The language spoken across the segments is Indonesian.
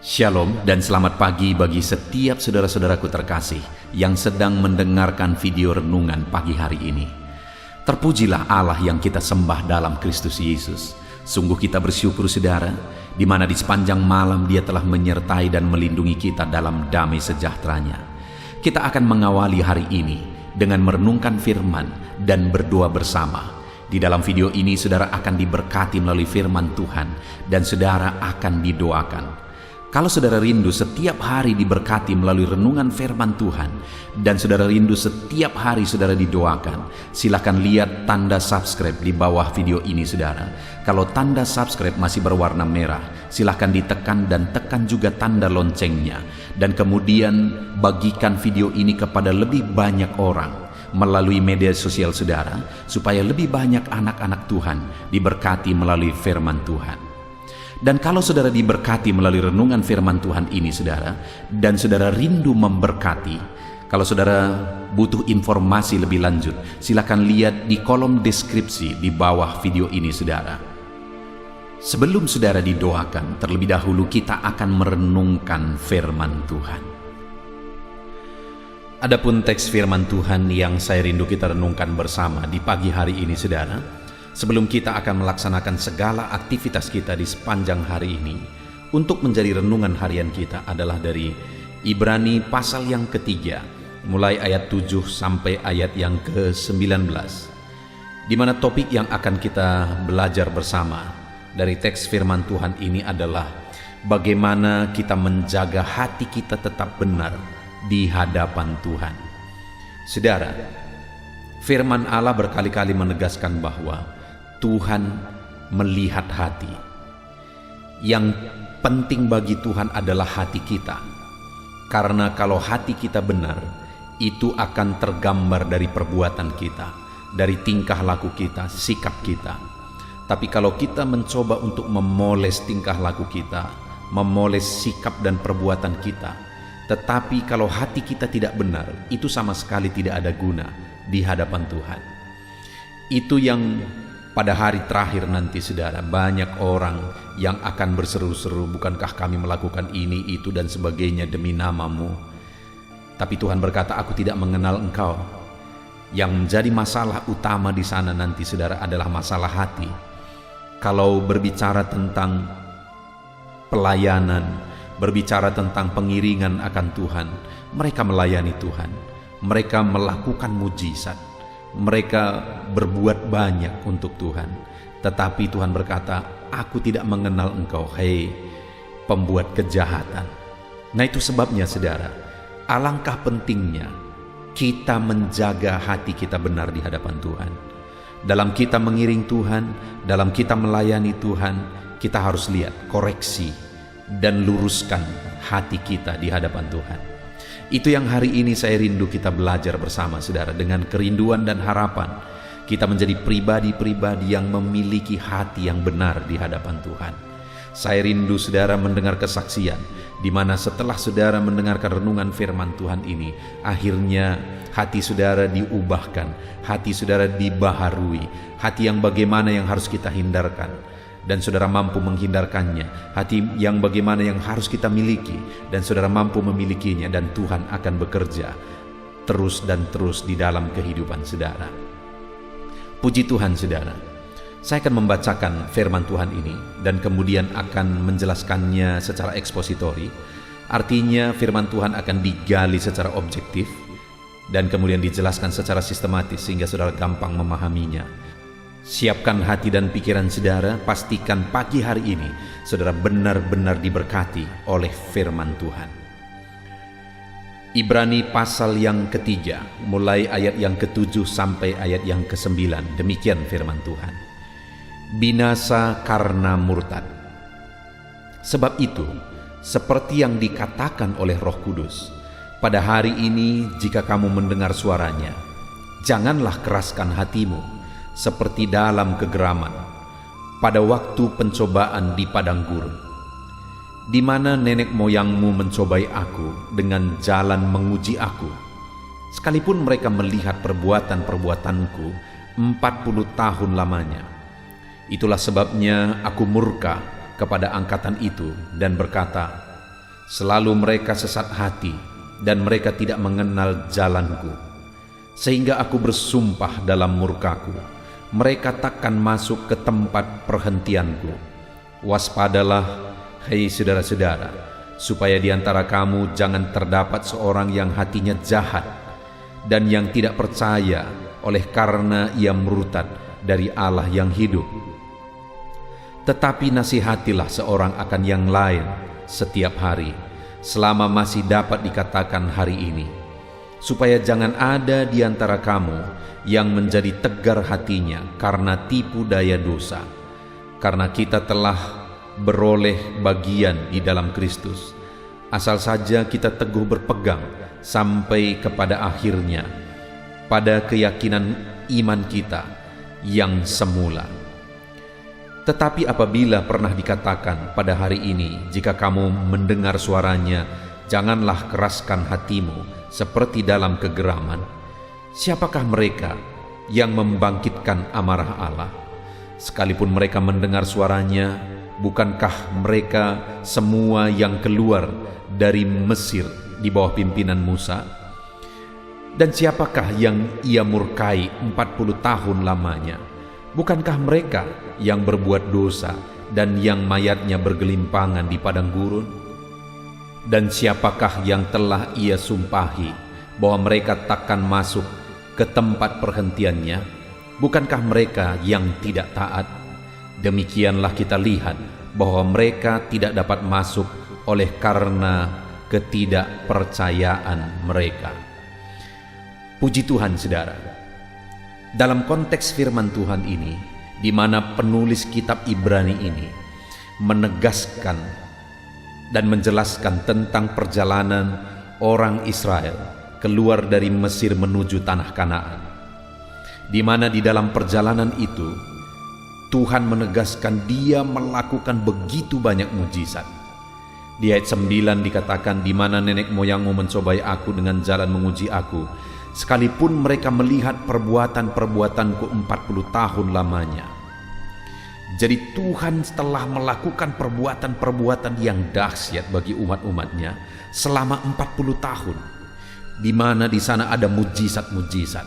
Shalom dan selamat pagi bagi setiap saudara-saudaraku terkasih yang sedang mendengarkan video renungan pagi hari ini. Terpujilah Allah yang kita sembah dalam Kristus Yesus. Sungguh kita bersyukur saudara, di mana di sepanjang malam Dia telah menyertai dan melindungi kita dalam damai sejahteranya. Kita akan mengawali hari ini dengan merenungkan firman dan berdoa bersama. Di dalam video ini saudara akan diberkati melalui firman Tuhan dan saudara akan didoakan. Kalau saudara rindu setiap hari diberkati melalui renungan firman Tuhan dan saudara rindu setiap hari saudara didoakan, silakan lihat tanda subscribe di bawah video ini saudara. Kalau tanda subscribe masih berwarna merah, silakan ditekan dan tekan juga tanda loncengnya. Dan kemudian bagikan video ini kepada lebih banyak orang melalui media sosial saudara, supaya lebih banyak anak-anak Tuhan diberkati melalui firman Tuhan. Dan kalau saudara diberkati melalui renungan firman Tuhan ini saudara, dan saudara rindu memberkati, kalau saudara butuh informasi lebih lanjut, silakan lihat di kolom deskripsi di bawah video ini saudara. Sebelum saudara didoakan, terlebih dahulu kita akan merenungkan firman Tuhan. Adapun teks firman Tuhan yang saya rindu kita renungkan bersama di pagi hari ini saudara, sebelum kita akan melaksanakan segala aktivitas kita di sepanjang hari ini, untuk menjadi renungan harian kita adalah dari Ibrani pasal yang ketiga, mulai ayat 7 sampai ayat yang ke-19, di mana topik yang akan kita belajar bersama dari teks firman Tuhan ini adalah bagaimana kita menjaga hati kita tetap benar di hadapan Tuhan. Saudara, firman Allah berkali-kali menegaskan bahwa Tuhan melihat hati. Yang penting bagi Tuhan adalah hati kita. Karena kalau hati kita benar, itu akan tergambar dari perbuatan kita, dari tingkah laku kita, sikap kita. Tapi kalau kita mencoba untuk memoles tingkah laku kita, memoles sikap dan perbuatan kita, tetapi kalau hati kita tidak benar, itu sama sekali tidak ada guna di hadapan Tuhan. Itu yang pada hari terakhir nanti saudara, banyak orang yang akan berseru-seru, bukankah kami melakukan ini, itu dan sebagainya demi namamu. Tapi Tuhan berkata, aku tidak mengenal engkau. Yang menjadi masalah utama di sana nanti saudara adalah masalah hati. Kalau berbicara tentang pelayanan, berbicara tentang pengiringan akan Tuhan, mereka melayani Tuhan, mereka melakukan mujizat, mereka berbuat banyak untuk Tuhan. Tetapi Tuhan berkata, aku tidak mengenal engkau, hei pembuat kejahatan. Nah itu sebabnya saudara, alangkah pentingnya kita menjaga hati kita benar di hadapan Tuhan. Dalam kita mengiring Tuhan, dalam kita melayani Tuhan, kita harus lihat, koreksi dan luruskan hati kita di hadapan Tuhan. Itu yang hari ini saya rindu kita belajar bersama saudara, dengan kerinduan dan harapan kita menjadi pribadi-pribadi yang memiliki hati yang benar di hadapan Tuhan. Saya rindu saudara mendengar kesaksian, di mana setelah saudara mendengarkan renungan firman Tuhan ini, akhirnya hati saudara diubahkan, hati saudara dibaharui, hati yang bagaimana yang harus kita hindarkan, dan saudara mampu menghindarkannya, hati yang bagaimana yang harus kita miliki, dan saudara mampu memilikinya, dan Tuhan akan bekerja terus dan terus di dalam kehidupan saudara. Puji Tuhan saudara, saya akan membacakan firman Tuhan ini dan kemudian akan menjelaskannya secara ekspositori. Artinya firman Tuhan akan digali secara objektif dan kemudian dijelaskan secara sistematis sehingga saudara gampang memahaminya. Siapkan hati dan pikiran saudara, pastikan pagi hari ini saudara benar-benar diberkati oleh firman Tuhan. Ibrani pasal yang ketiga, mulai ayat yang ke-7 sampai ayat yang ke-9, demikian firman Tuhan. Binasa karena murtad. Sebab itu, seperti yang dikatakan oleh Roh Kudus, pada hari ini jika kamu mendengar suaranya, janganlah keraskan hatimu, seperti dalam kegeraman, pada waktu pencobaan di padang gurun, di mana nenek moyangmu mencobai aku dengan jalan menguji aku, sekalipun mereka melihat perbuatan-perbuatanku 40 tahun lamanya. Itulah sebabnya aku murka kepada angkatan itu dan berkata, Selalu mereka sesat hati dan mereka tidak mengenal jalanku. Sehingga aku bersumpah dalam murkaku, mereka takkan masuk ke tempat perhentianku. Waspadalah, hai saudara-saudara, supaya di antara kamu jangan terdapat seorang yang hatinya jahat dan yang tidak percaya oleh karena ia murtad dari Allah yang hidup. Tetapi nasihatilah seorang akan yang lain setiap hari, selama masih dapat dikatakan hari ini, supaya jangan ada di antara kamu yang menjadi tegar hatinya karena tipu daya dosa. Karena kita telah beroleh bagian di dalam Kristus, asal saja kita teguh berpegang sampai kepada akhirnya pada keyakinan iman kita yang semula. Tetapi apabila pernah dikatakan pada hari ini, jika kamu mendengar suaranya, janganlah keraskan hatimu seperti dalam kegeraman. Siapakah mereka yang membangkitkan amarah Allah? Sekalipun mereka mendengar suaranya, bukankah mereka semua yang keluar dari Mesir di bawah pimpinan Musa? Dan siapakah yang ia murkai 40 tahun lamanya? Bukankah mereka yang berbuat dosa dan yang mayatnya bergelimpangan di padang gurun? Dan siapakah yang telah ia sumpahi bahwa mereka takkan masuk ke tempat perhentiannya? Bukankah mereka yang tidak taat? Demikianlah kita lihat bahwa mereka tidak dapat masuk oleh karena ketidakpercayaan mereka. Puji Tuhan, saudara. Dalam konteks firman Tuhan ini, di mana penulis kitab Ibrani ini menegaskan dan menjelaskan tentang perjalanan orang Israel keluar dari Mesir menuju tanah Kanaan, di mana di dalam perjalanan itu Tuhan menegaskan Dia melakukan begitu banyak mujizat. Di ayat 9 dikatakan, di mana nenek moyangmu mencobai aku dengan jalan menguji aku, sekalipun mereka melihat perbuatan-perbuatanku 40 tahun lamanya. Jadi Tuhan telah melakukan perbuatan-perbuatan yang dahsyat bagi umat-umatnya selama 40 tahun, di mana di sana ada mujizat-mujizat.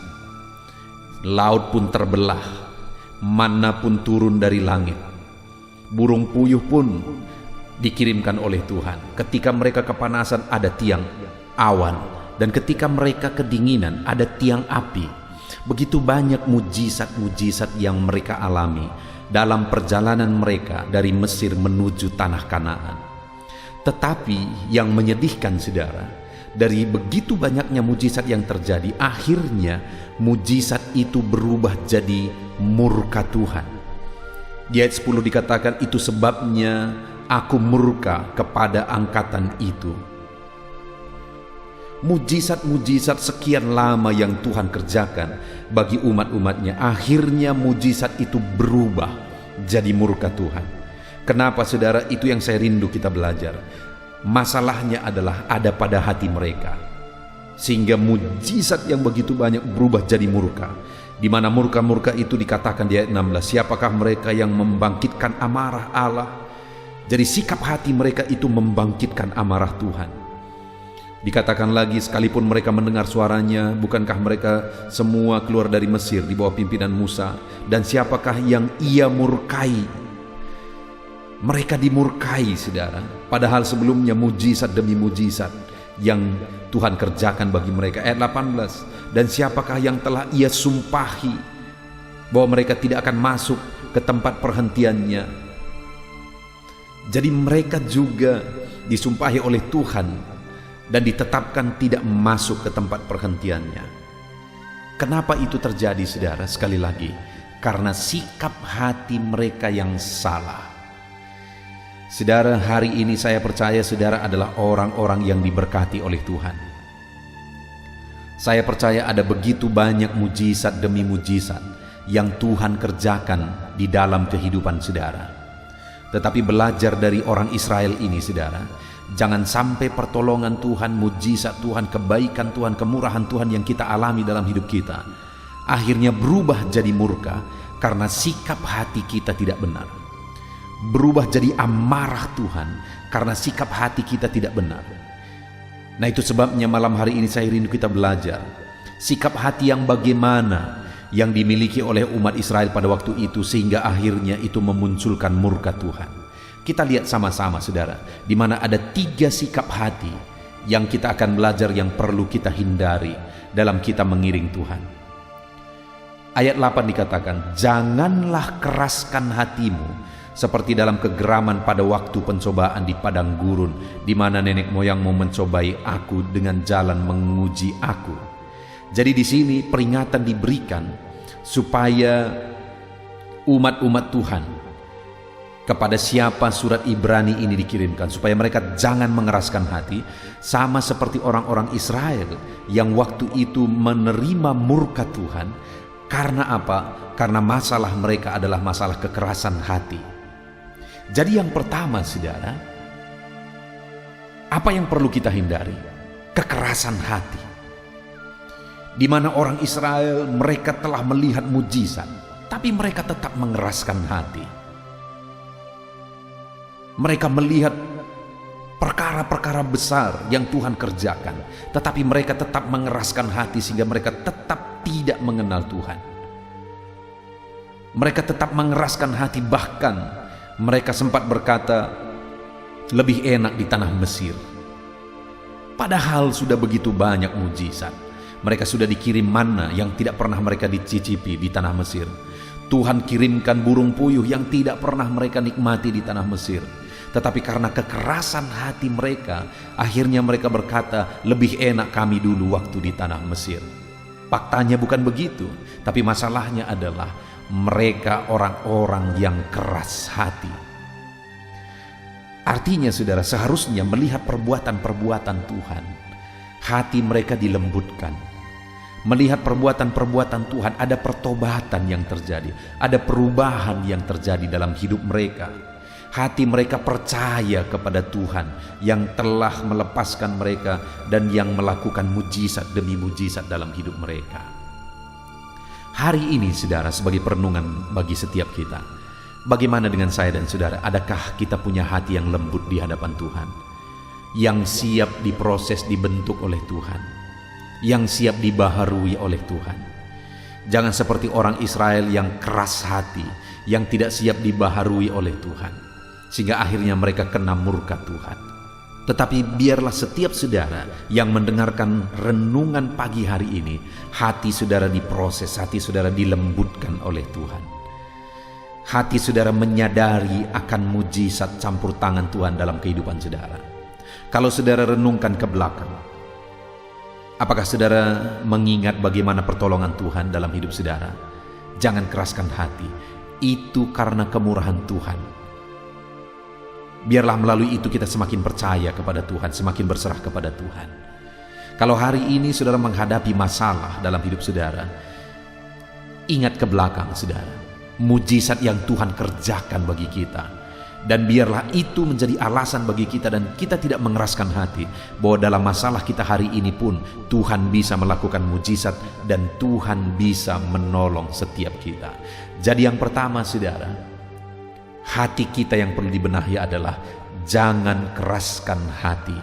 Laut pun terbelah, manna pun turun dari langit, burung puyuh pun dikirimkan oleh Tuhan. Ketika mereka kepanasan ada tiang awan, dan ketika mereka kedinginan ada tiang api. Begitu banyak mujizat-mujizat yang mereka alami dalam perjalanan mereka dari Mesir menuju tanah Kanaan. Tetapi yang menyedihkan, saudara, dari begitu banyaknya mujizat yang terjadi, akhirnya mujizat itu berubah jadi murka Tuhan. Di ayat 10 dikatakan, itu sebabnya aku murka kepada angkatan itu. Mujizat-mujizat sekian lama yang Tuhan kerjakan bagi umat-umatnya, akhirnya mujizat itu berubah jadi murka Tuhan. Kenapa, saudara? Itu yang saya rindu kita belajar. Masalahnya adalah ada pada hati mereka, sehingga mujizat yang begitu banyak berubah jadi murka. Di mana murka-murka itu dikatakan di ayat 16, siapakah mereka yang membangkitkan amarah Allah? Jadi sikap hati mereka itu membangkitkan amarah Tuhan. Dikatakan lagi, sekalipun mereka mendengar suaranya, bukankah mereka semua keluar dari Mesir di bawah pimpinan Musa? Dan siapakah yang ia murkai? Mereka dimurkai, saudara. Padahal sebelumnya mujizat demi mujizat yang Tuhan kerjakan bagi mereka. Ayat 18, dan siapakah yang telah ia sumpahi bahwa mereka tidak akan masuk ke tempat perhentiannya? Jadi mereka juga disumpahi oleh Tuhan dan ditetapkan tidak masuk ke tempat perhentiannya. Kenapa itu terjadi, saudara? Sekali lagi, karena sikap hati mereka yang salah. Saudara, hari ini saya percaya saudara adalah orang-orang yang diberkati oleh Tuhan. Saya percaya ada begitu banyak mujizat demi mujizat yang Tuhan kerjakan di dalam kehidupan saudara. Tetapi belajar dari orang Israel ini, saudara, jangan sampai pertolongan Tuhan, mujizat Tuhan, kebaikan Tuhan, kemurahan Tuhan yang kita alami dalam hidup kita akhirnya berubah jadi murka karena sikap hati kita tidak benar. berubah jadi amarah Tuhan karena sikap hati kita tidak benar. Nah, itu sebabnya malam hari ini saya rindu kita belajar sikap hati yang bagaimana yang dimiliki oleh umat Israel pada waktu itu, sehingga akhirnya itu memunculkan murka Tuhan. Kita lihat sama-sama saudara, di mana ada 3 sikap hati yang kita akan belajar yang perlu kita hindari dalam kita mengiring Tuhan. Ayat 8 dikatakan, janganlah keraskan hatimu seperti dalam kegeraman pada waktu pencobaan di padang gurun, di mana nenek moyangmu mencobai aku dengan jalan menguji aku. Jadi di sini peringatan diberikan supaya umat-umat Tuhan, kepada siapa surat Ibrani ini dikirimkan, supaya mereka jangan mengeraskan hati, sama seperti orang-orang Israel yang waktu itu menerima murka Tuhan. Karena apa? Karena masalah mereka adalah masalah kekerasan hati. Jadi yang pertama saudara, apa yang perlu kita hindari? Kekerasan hati. Di mana orang Israel mereka telah melihat mujizat, tapi mereka tetap mengeraskan hati. Mereka melihat perkara-perkara besar yang Tuhan kerjakan, tetapi mereka tetap mengeraskan hati sehingga mereka tetap tidak mengenal Tuhan. Mereka tetap mengeraskan hati, bahkan mereka sempat berkata, lebih enak di tanah Mesir. Padahal sudah begitu banyak mujizat. Mereka sudah dikirim manna yang tidak pernah mereka dicicipi di tanah Mesir. Tuhan kirimkan burung puyuh yang tidak pernah mereka nikmati di tanah Mesir. Tetapi karena kekerasan hati mereka, akhirnya mereka berkata, lebih enak kami dulu waktu di tanah Mesir. Faktanya bukan begitu, tapi masalahnya adalah mereka orang-orang yang keras hati. Artinya saudara, seharusnya melihat perbuatan-perbuatan Tuhan, hati mereka dilembutkan. Melihat perbuatan-perbuatan Tuhan, ada pertobatan yang terjadi, ada perubahan yang terjadi dalam hidup mereka. Hati mereka percaya kepada Tuhan yang telah melepaskan mereka dan yang melakukan mujizat demi mujizat dalam hidup mereka. Hari ini saudara, sebagai perenungan bagi setiap kita, bagaimana dengan saya dan saudara? Adakah kita punya hati yang lembut di hadapan Tuhan, yang siap diproses, dibentuk oleh Tuhan, yang siap dibaharui oleh Tuhan? Jangan seperti orang Israel yang keras hati, yang tidak siap dibaharui oleh Tuhan, sehingga akhirnya mereka kena murka Tuhan. Tetapi biarlah setiap saudara yang mendengarkan renungan pagi hari ini, hati saudara diproses, hati saudara dilembutkan oleh Tuhan. Hati saudara menyadari akan mujizat campur tangan Tuhan dalam kehidupan saudara. Kalau saudara renungkan ke belakang, apakah saudara mengingat bagaimana pertolongan Tuhan dalam hidup saudara? Jangan keraskan hati, itu karena kemurahan Tuhan. Biarlah melalui itu kita semakin percaya kepada Tuhan, semakin berserah kepada Tuhan. Kalau hari ini saudara menghadapi masalah dalam hidup saudara, ingat ke belakang saudara, mujizat yang Tuhan kerjakan bagi kita. Dan biarlah itu menjadi alasan bagi kita dan kita tidak mengeraskan hati, bahwa dalam masalah kita hari ini pun Tuhan bisa melakukan mujizat dan Tuhan bisa menolong setiap kita. Jadi yang pertama saudara, hati kita yang perlu dibenahi adalah jangan keraskan hati.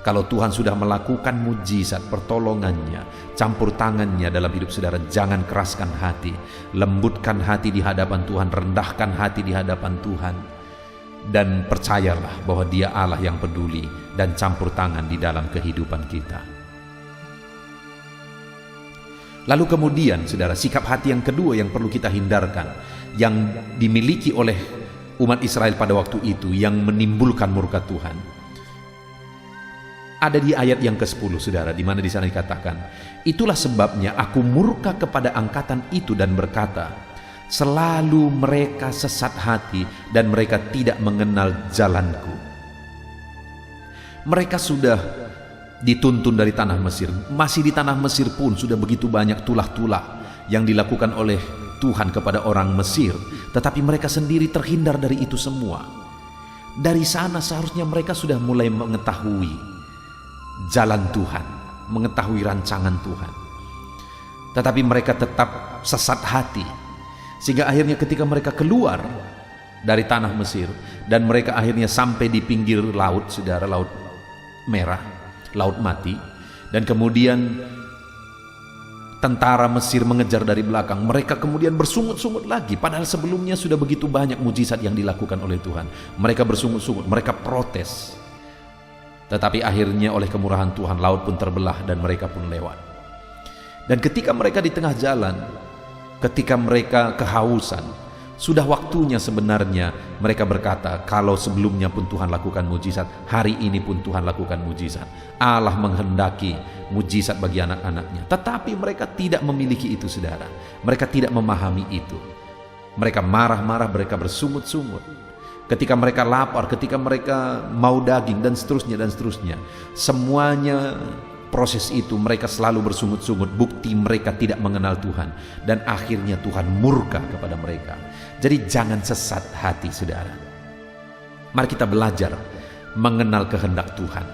Kalau Tuhan sudah melakukan mujizat, pertolongannya, campur tangannya dalam hidup saudara, jangan keraskan hati. Lembutkan hati di hadapan Tuhan, rendahkan hati di hadapan Tuhan. Dan percayalah bahwa Dia Allah yang peduli dan campur tangan di dalam kehidupan kita. Lalu kemudian saudara, sikap hati yang kedua yang perlu kita hindarkan, yang dimiliki oleh umat Israel pada waktu itu yang menimbulkan murka Tuhan, ada di ayat yang ke-10 saudara, di mana di sana dikatakan, itulah sebabnya aku murka kepada angkatan itu dan berkata, selalu mereka sesat hati dan mereka tidak mengenal jalanku. Mereka sudah dituntun dari tanah Mesir, masih di tanah Mesir pun sudah begitu banyak tulah-tulah yang dilakukan oleh Tuhan kepada orang Mesir, tetapi mereka sendiri terhindar dari itu semua. Dari sana seharusnya mereka sudah mulai mengetahui jalan Tuhan, mengetahui rancangan Tuhan. Tetapi mereka tetap sesat hati, sehingga akhirnya ketika mereka keluar dari tanah Mesir, dan mereka akhirnya sampai di pinggir laut, saudara, laut merah, laut mati. Dan kemudian tentara Mesir mengejar dari belakang. Mereka kemudian bersungut-sungut lagi, padahal sebelumnya sudah begitu banyak mujizat yang dilakukan oleh Tuhan. Mereka bersungut-sungut, mereka protes. Tetapi akhirnya oleh kemurahan Tuhan, laut pun terbelah dan mereka pun lewat. Dan ketika mereka di tengah jalan, ketika mereka kehausan, sudah waktunya sebenarnya mereka berkata, kalau sebelumnya pun Tuhan lakukan mujizat, hari ini pun Tuhan lakukan mujizat. Allah menghendaki mujizat bagi anak-anaknya. Tetapi mereka tidak memiliki itu, saudara. Mereka tidak memahami itu. Mereka marah-marah, mereka bersungut-sungut. Ketika mereka lapar, ketika mereka mau daging, dan seterusnya dan seterusnya. Semuanya proses itu mereka selalu bersungut-sungut, bukti mereka tidak mengenal Tuhan. Dan akhirnya Tuhan murka kepada mereka. Jadi jangan sesat hati, saudara. Mari kita belajar mengenal kehendak Tuhan,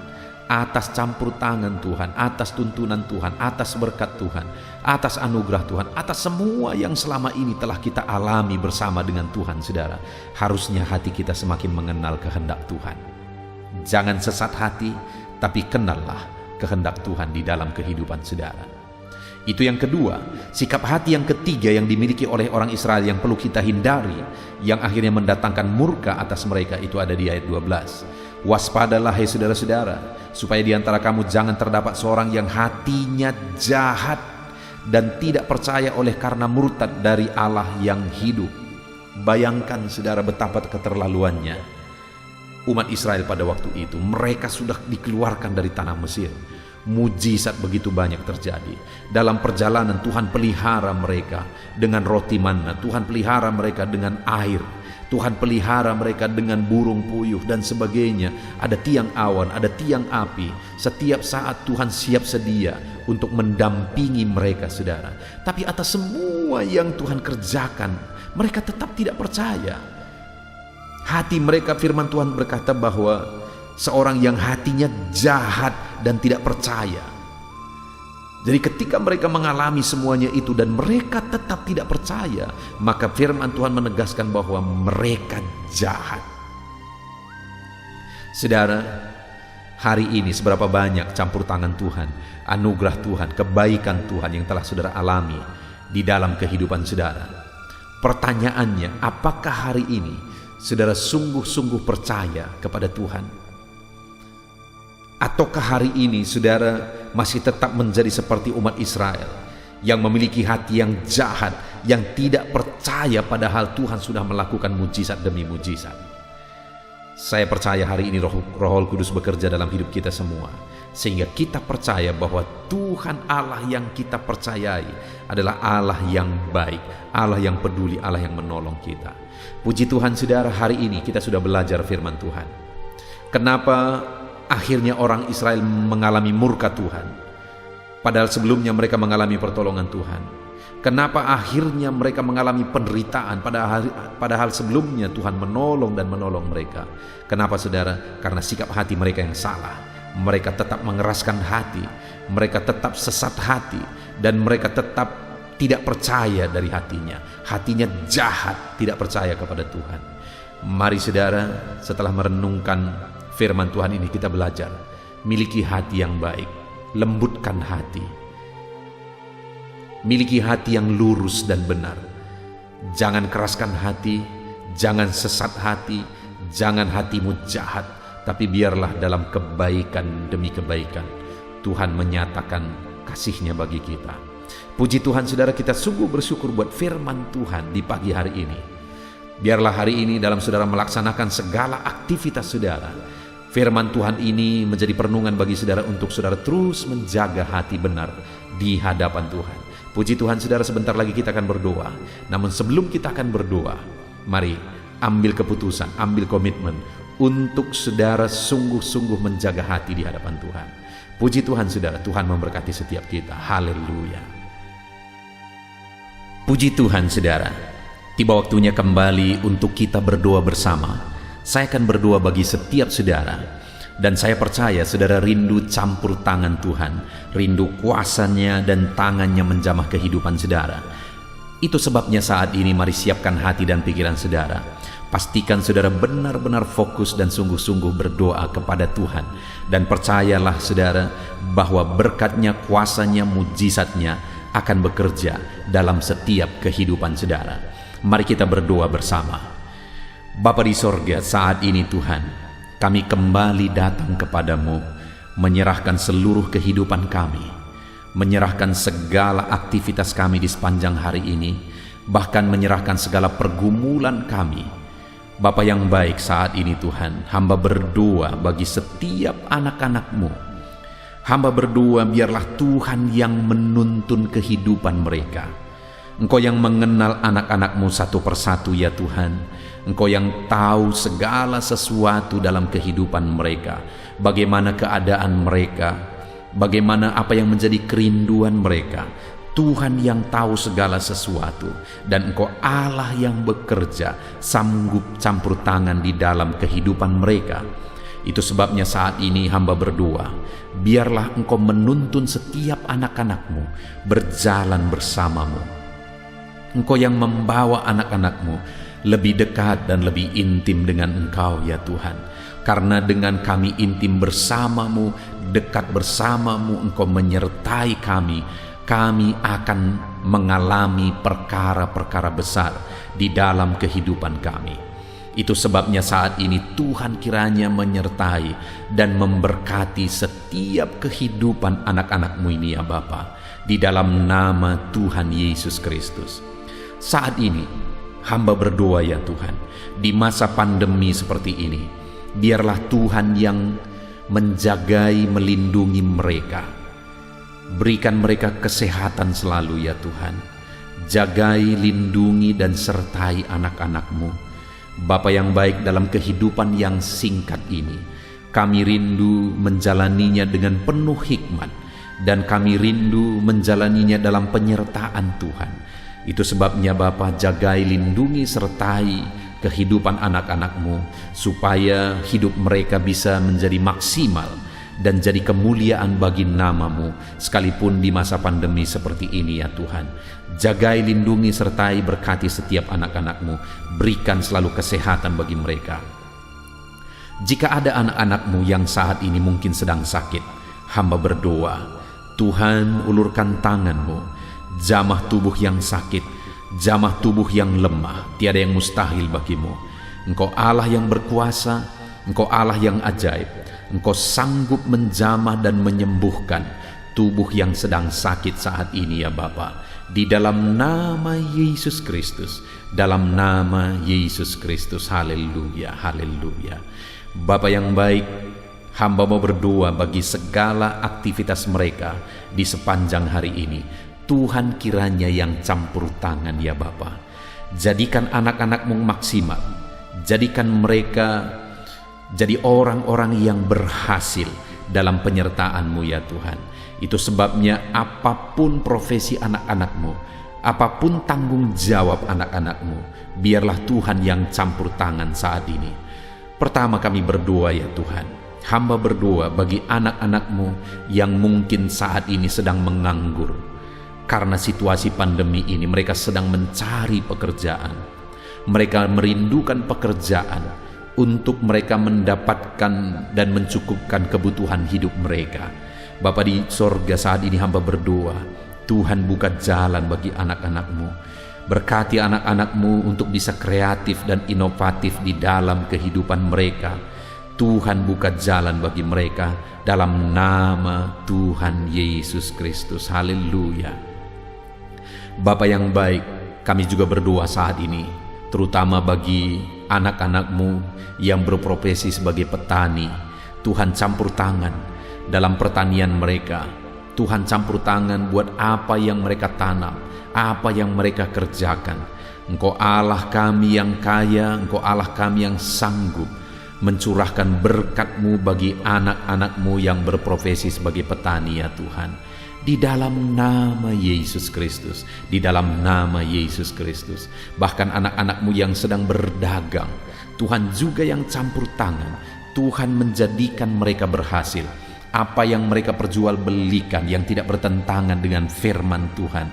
atas campur tangan Tuhan, atas tuntunan Tuhan, atas berkat Tuhan, atas anugerah Tuhan, atas semua yang selama ini telah kita alami bersama dengan Tuhan, saudara. Harusnya hati kita semakin mengenal kehendak Tuhan. Jangan sesat hati, tapi kenallah kehendak Tuhan di dalam kehidupan saudara. Itu yang kedua. Sikap hati yang ketiga yang dimiliki oleh orang Israel yang perlu kita hindari, yang akhirnya mendatangkan murka atas mereka, itu ada di ayat 12. Waspadalah hai saudara-saudara, supaya di antara kamu jangan terdapat seorang yang hatinya jahat dan tidak percaya oleh karena murtad dari Allah yang hidup. Bayangkan, saudara, betapa keterlaluannya umat Israel pada waktu itu. Mereka sudah dikeluarkan dari tanah Mesir. Mujizat begitu banyak terjadi. Dalam perjalanan Tuhan pelihara mereka dengan roti manna, Tuhan pelihara mereka dengan air, Tuhan pelihara mereka dengan burung puyuh dan sebagainya. Ada tiang awan, ada tiang api. Setiap saat Tuhan siap sedia untuk mendampingi mereka, saudara. Tapi atas semua yang Tuhan kerjakan, mereka tetap tidak percaya. Hati mereka, firman Tuhan berkata bahwa seorang yang hatinya jahat dan tidak percaya. Jadi ketika mereka mengalami semuanya itu dan mereka tetap tidak percaya, maka firman Tuhan menegaskan bahwa mereka jahat. Saudara, hari ini seberapa banyak campur tangan Tuhan, anugerah Tuhan, kebaikan Tuhan yang telah saudara alami di dalam kehidupan saudara. Pertanyaannya, apakah hari ini saudara sungguh-sungguh percaya kepada Tuhan? Ataukah hari ini saudara masih tetap menjadi seperti umat Israel yang memiliki hati yang jahat, yang tidak percaya padahal Tuhan sudah melakukan mujizat demi mujizat? Saya percaya hari ini Roh Kudus bekerja dalam hidup kita semua, sehingga kita percaya bahwa Tuhan Allah yang kita percayai adalah Allah yang baik, Allah yang peduli, Allah yang menolong kita. Puji Tuhan, saudara, hari ini kita sudah belajar firman Tuhan. Kenapa akhirnya orang Israel mengalami murka Tuhan, padahal sebelumnya mereka mengalami pertolongan Tuhan? Kenapa akhirnya mereka mengalami penderitaan, padahal sebelumnya Tuhan menolong dan menolong mereka? Kenapa, saudara? Karena sikap hati mereka yang salah. Mereka tetap mengeraskan hati, mereka tetap sesat hati, dan mereka tetap tidak percaya dari hatinya. Hatinya jahat, tidak percaya kepada Tuhan. Mari, saudara, setelah merenungkan firman Tuhan ini, kita belajar miliki hati yang baik, lembutkan hati, miliki hati yang lurus dan benar. Jangan keraskan hati, jangan sesat hati, jangan hatimu jahat, tapi biarlah dalam kebaikan demi kebaikan Tuhan menyatakan kasih-Nya bagi kita. Puji Tuhan, saudara, kita sungguh bersyukur buat firman Tuhan di pagi hari ini. Biarlah hari ini dalam saudara melaksanakan segala aktivitas saudara, firman Tuhan ini menjadi perenungan bagi saudara untuk saudara terus menjaga hati benar di hadapan Tuhan. Puji Tuhan, saudara, sebentar lagi kita akan berdoa. Namun sebelum kita akan berdoa, mari ambil keputusan, ambil komitmen untuk saudara sungguh-sungguh menjaga hati di hadapan Tuhan. Puji Tuhan, saudara, Tuhan memberkati setiap kita. Haleluya. Puji Tuhan, saudara. Tiba waktunya kembali untuk kita berdoa bersama. Saya akan berdoa bagi setiap saudara, dan saya percaya saudara rindu campur tangan Tuhan, rindu kuasanya dan tangannya menjamah kehidupan saudara. Itu sebabnya saat ini mari siapkan hati dan pikiran saudara. Pastikan saudara benar-benar fokus dan sungguh-sungguh berdoa kepada Tuhan. Dan percayalah saudara bahwa berkatnya, kuasanya, mujizatnya akan bekerja dalam setiap kehidupan saudara. Mari kita berdoa bersama. Bapa di sorga, saat ini Tuhan, kami kembali datang kepadamu, menyerahkan seluruh kehidupan kami, menyerahkan segala aktivitas kami di sepanjang hari ini, bahkan menyerahkan segala pergumulan kami. Bapa yang baik, saat ini Tuhan, hamba berdoa bagi setiap anak-anak-Mu. Hamba berdoa biarlah Tuhan yang menuntun kehidupan mereka. Engkau yang mengenal anak-anak-Mu satu persatu ya Tuhan. Engkau yang tahu segala sesuatu dalam kehidupan mereka. Bagaimana keadaan mereka, bagaimana apa yang menjadi kerinduan mereka. Tuhan yang tahu segala sesuatu, dan Engkau Allah yang bekerja sanggup campur tangan di dalam kehidupan mereka. Itu sebabnya saat ini hamba berdoa, biarlah Engkau menuntun setiap anak-anak-Mu berjalan bersama-Mu. Engkau yang membawa anak-anak-Mu lebih dekat dan lebih intim dengan Engkau ya Tuhan. Karena dengan kami intim bersama-Mu, dekat bersama-Mu, Engkau menyertai kami akan mengalami perkara-perkara besar di dalam kehidupan kami. Itu sebabnya saat ini Tuhan kiranya menyertai dan memberkati setiap kehidupan anak-anak-Mu ini ya Bapa, di dalam nama Tuhan Yesus Kristus. Saat ini hamba berdoa ya Tuhan, di masa pandemi seperti ini, biarlah Tuhan yang menjagai, melindungi mereka. Berikan mereka kesehatan selalu ya Tuhan. Jagai, lindungi, dan sertai anak-anak-Mu. Bapa yang baik, dalam kehidupan yang singkat ini, kami rindu menjalaninya dengan penuh hikmat, dan kami rindu menjalaninya dalam penyertaan Tuhan. Itu sebabnya Bapa, jagai, lindungi, sertai kehidupan anak-anak-Mu, supaya hidup mereka bisa menjadi maksimal dan jadi kemuliaan bagi nama-Mu, sekalipun di masa pandemi seperti ini ya Tuhan. Jagai, lindungi, sertai, berkati setiap anak-anak-Mu. Berikan selalu kesehatan bagi mereka. Jika ada anak-anak-Mu yang saat ini mungkin sedang sakit, hamba berdoa, Tuhan ulurkan tangan-Mu. Jamah tubuh yang sakit, jamah tubuh yang lemah, tiada yang mustahil bagi-Mu. Engkau Allah yang berkuasa, Engkau Allah yang ajaib. Engkau sanggup menjamah dan menyembuhkan tubuh yang sedang sakit saat ini ya Bapa. Di dalam nama Yesus Kristus, dalam nama Yesus Kristus, haleluya, haleluya. Bapa yang baik, hamba mau berdoa bagi segala aktivitas mereka di sepanjang hari ini. Tuhan kiranya yang campur tangan ya Bapa. Jadikan anak-anak-Mu maksimal, jadikan mereka jadi orang-orang yang berhasil dalam penyertaan-Mu ya Tuhan. Itu sebabnya apapun profesi anak-anak-Mu, apapun tanggung jawab anak-anak-Mu, biarlah Tuhan yang campur tangan saat ini. Pertama kami berdoa ya Tuhan, hamba berdoa bagi anak-anak-Mu yang mungkin saat ini sedang menganggur. Karena situasi pandemi ini mereka sedang mencari pekerjaan. Mereka merindukan pekerjaan untuk mereka mendapatkan dan mencukupkan kebutuhan hidup mereka. Bapa di sorga, saat ini hamba berdoa, Tuhan buka jalan bagi anak-anak-Mu. Berkati anak-anak-Mu untuk bisa kreatif dan inovatif di dalam kehidupan mereka. Tuhan buka jalan bagi mereka dalam nama Tuhan Yesus Kristus. Haleluya. Bapa yang baik, kami juga berdoa saat ini, terutama bagi anak-anak-Mu yang berprofesi sebagai petani. Tuhan campur tangan dalam pertanian mereka. Tuhan campur tangan buat apa yang mereka tanam, apa yang mereka kerjakan. Engkau Allah kami yang kaya, Engkau Allah kami yang sanggup mencurahkan berkat-Mu bagi anak-anak-Mu yang berprofesi sebagai petani ya Tuhan. Di dalam nama Yesus Kristus, di dalam nama Yesus Kristus. Bahkan anak-anak-Mu yang sedang berdagang, Tuhan juga yang campur tangan. Tuhan menjadikan mereka berhasil. Apa yang mereka perjualbelikan yang tidak bertentangan dengan firman Tuhan,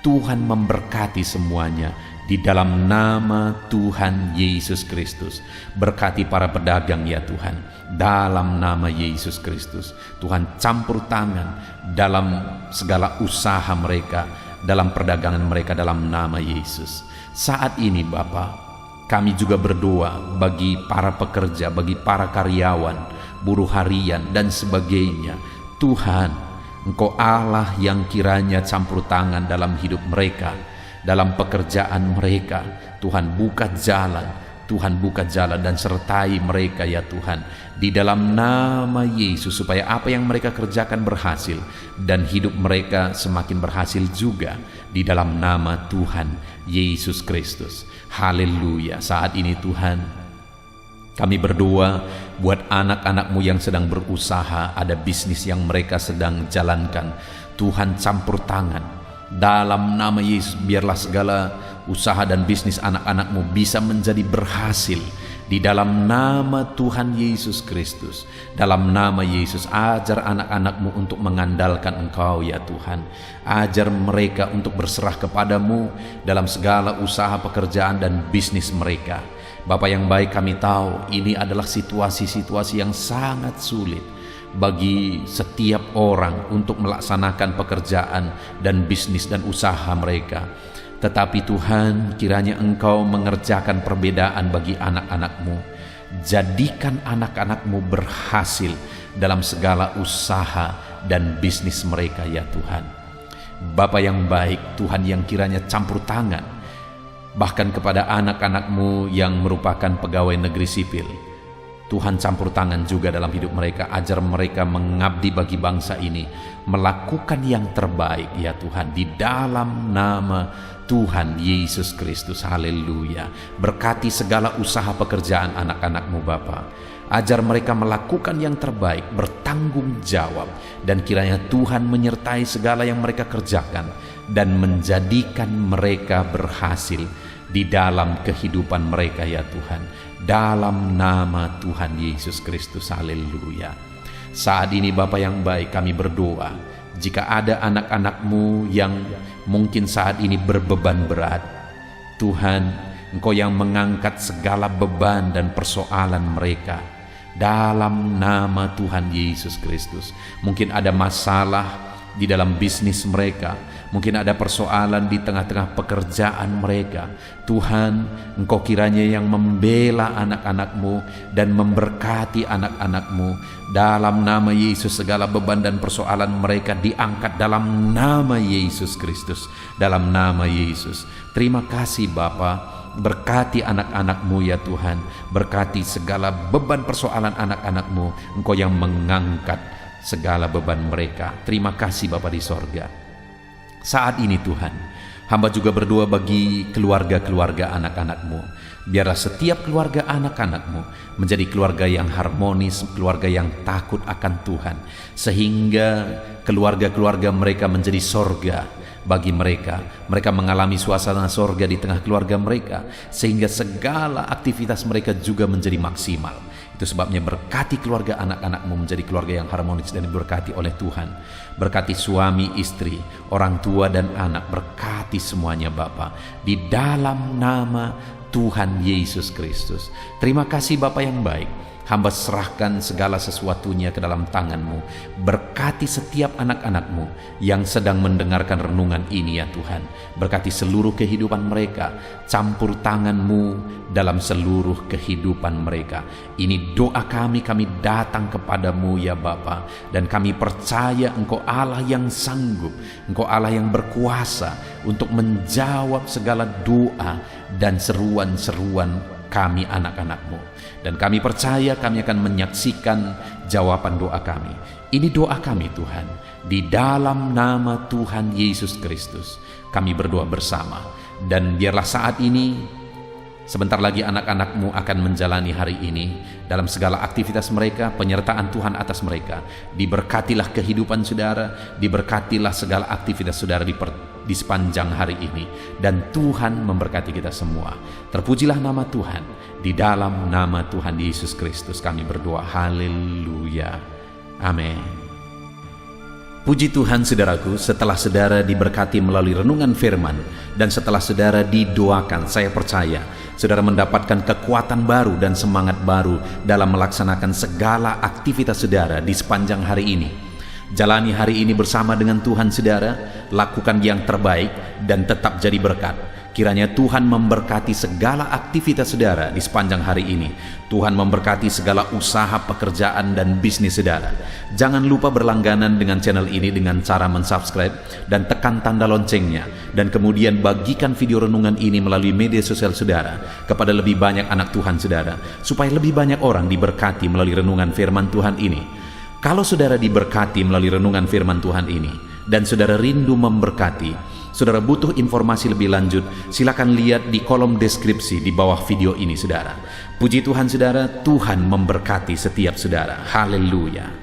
Tuhan memberkati semuanya di dalam nama Tuhan Yesus Kristus. Berkati para pedagang ya Tuhan, dalam nama Yesus Kristus. Tuhan campur tangan dalam segala usaha mereka, dalam perdagangan mereka, dalam nama Yesus. Saat ini Bapa, kami juga berdoa bagi para pekerja, bagi para karyawan, buruh harian dan sebagainya. Tuhan, Engkau Allah yang kiranya campur tangan dalam hidup mereka, dalam pekerjaan mereka. Tuhan buka jalan, Tuhan buka jalan dan sertai mereka ya Tuhan, di dalam nama Yesus, supaya apa yang mereka kerjakan berhasil dan hidup mereka semakin berhasil juga di dalam nama Tuhan Yesus Kristus. Haleluya. Saat ini Tuhan, kami berdoa buat anak-anak-Mu yang sedang berusaha, ada bisnis yang mereka sedang jalankan. Tuhan campur tangan dalam nama Yesus, biarlah segala usaha dan bisnis anak-anak-Mu bisa menjadi berhasil di dalam nama Tuhan Yesus Kristus. Dalam nama Yesus, ajar anak-anak-Mu untuk mengandalkan Engkau ya Tuhan. Ajar mereka untuk berserah kepadamu dalam segala usaha, pekerjaan dan bisnis mereka. Bapa yang baik, kami tahu ini adalah situasi-situasi yang sangat sulit bagi setiap orang untuk melaksanakan pekerjaan dan bisnis dan usaha mereka. Tetapi Tuhan, kiranya Engkau mengerjakan perbedaan bagi anak-anak-Mu. Jadikan anak-anak-Mu berhasil dalam segala usaha dan bisnis mereka ya Tuhan. Bapa yang baik, Tuhan yang kiranya campur tangan bahkan kepada anak-anak-Mu yang merupakan pegawai negeri sipil. Tuhan campur tangan juga dalam hidup mereka, ajar mereka mengabdi bagi bangsa ini, melakukan yang terbaik ya Tuhan, di dalam nama Tuhan Yesus Kristus. Haleluya. Berkati segala usaha pekerjaan anak-anak-Mu Bapa. Ajar mereka melakukan yang terbaik, bertanggung jawab, dan kiranya Tuhan menyertai segala yang mereka kerjakan dan menjadikan mereka berhasil di dalam kehidupan mereka ya Tuhan, dalam nama Tuhan Yesus Kristus. Haleluya. Saat ini Bapa yang baik, kami berdoa jika ada anak-anak-Mu yang mungkin saat ini berbeban berat, Tuhan, Engkau yang mengangkat segala beban dan persoalan mereka dalam nama Tuhan Yesus Kristus. Mungkin ada masalah di dalam bisnis mereka, mungkin ada persoalan di tengah-tengah pekerjaan mereka. Tuhan, Engkau kiranya yang membela anak-anak-Mu dan memberkati anak-anak-Mu. Dalam nama Yesus, segala beban dan persoalan mereka diangkat dalam nama Yesus Kristus. Dalam nama Yesus. Terima kasih Bapa. Berkati anak-anak-Mu ya Tuhan. Berkati segala beban persoalan anak-anak-Mu. Engkau yang mengangkat segala beban mereka. Terima kasih Bapa di sorga. Saat ini Tuhan, hamba juga berdoa bagi keluarga-keluarga anak-anak-Mu. Biarlah setiap keluarga anak-anak-Mu menjadi keluarga yang harmonis, keluarga yang takut akan Tuhan, sehingga keluarga-keluarga mereka menjadi sorga bagi mereka. Mereka mengalami suasana sorga di tengah keluarga mereka, sehingga segala aktivitas mereka juga menjadi maksimal. Itu sebabnya berkati keluarga anak-anak-Mu menjadi keluarga yang harmonis dan diberkati oleh Tuhan. Berkati suami, istri, orang tua dan anak. Berkati semuanya Bapa, di dalam nama Tuhan Yesus Kristus. Terima kasih Bapa yang baik. Hamba serahkan segala sesuatunya ke dalam tangan-Mu. Berkati setiap anak-anak-Mu yang sedang mendengarkan renungan ini ya Tuhan. Berkati seluruh kehidupan mereka. Campur tangan-Mu dalam seluruh kehidupan mereka. Ini doa kami datang kepadamu ya Bapa. Dan kami percaya Engkau Allah yang sanggup, Engkau Allah yang berkuasa untuk menjawab segala doa dan seruan-seruan kami anak-anak-Mu. Dan kami percaya kami akan menyaksikan jawaban doa kami. Ini doa kami Tuhan, di dalam nama Tuhan Yesus Kristus kami berdoa bersama. Dan biarlah saat ini, sebentar lagi anak-anak-Mu akan menjalani hari ini dalam segala aktivitas mereka, penyertaan Tuhan atas mereka. Diberkatilah kehidupan saudara, diberkatilah segala aktivitas saudara di sepanjang hari ini, dan Tuhan memberkati kita semua. Terpujilah nama Tuhan. Di dalam nama Tuhan Yesus Kristus kami berdoa. Haleluya. Amin. Puji Tuhan saudaraku, setelah saudara diberkati melalui renungan firman dan setelah saudara didoakan, saya percaya saudara mendapatkan kekuatan baru dan semangat baru dalam melaksanakan segala aktivitas saudara di sepanjang hari ini. Jalani hari ini bersama dengan Tuhan saudara, lakukan yang terbaik dan tetap jadi berkat. Kiranya Tuhan memberkati segala aktivitas saudara di sepanjang hari ini. Tuhan memberkati segala usaha, pekerjaan, dan bisnis saudara. Jangan lupa berlangganan dengan channel ini dengan cara mensubscribe dan tekan tanda loncengnya. Dan kemudian bagikan video renungan ini melalui media sosial saudara kepada lebih banyak anak Tuhan saudara, supaya lebih banyak orang diberkati melalui renungan firman Tuhan ini. Kalau saudara diberkati melalui renungan firman Tuhan ini dan saudara rindu memberkati, saudara butuh informasi lebih lanjut, silakan lihat di kolom deskripsi di bawah video ini saudara. Puji Tuhan saudara, Tuhan memberkati setiap saudara. Haleluya.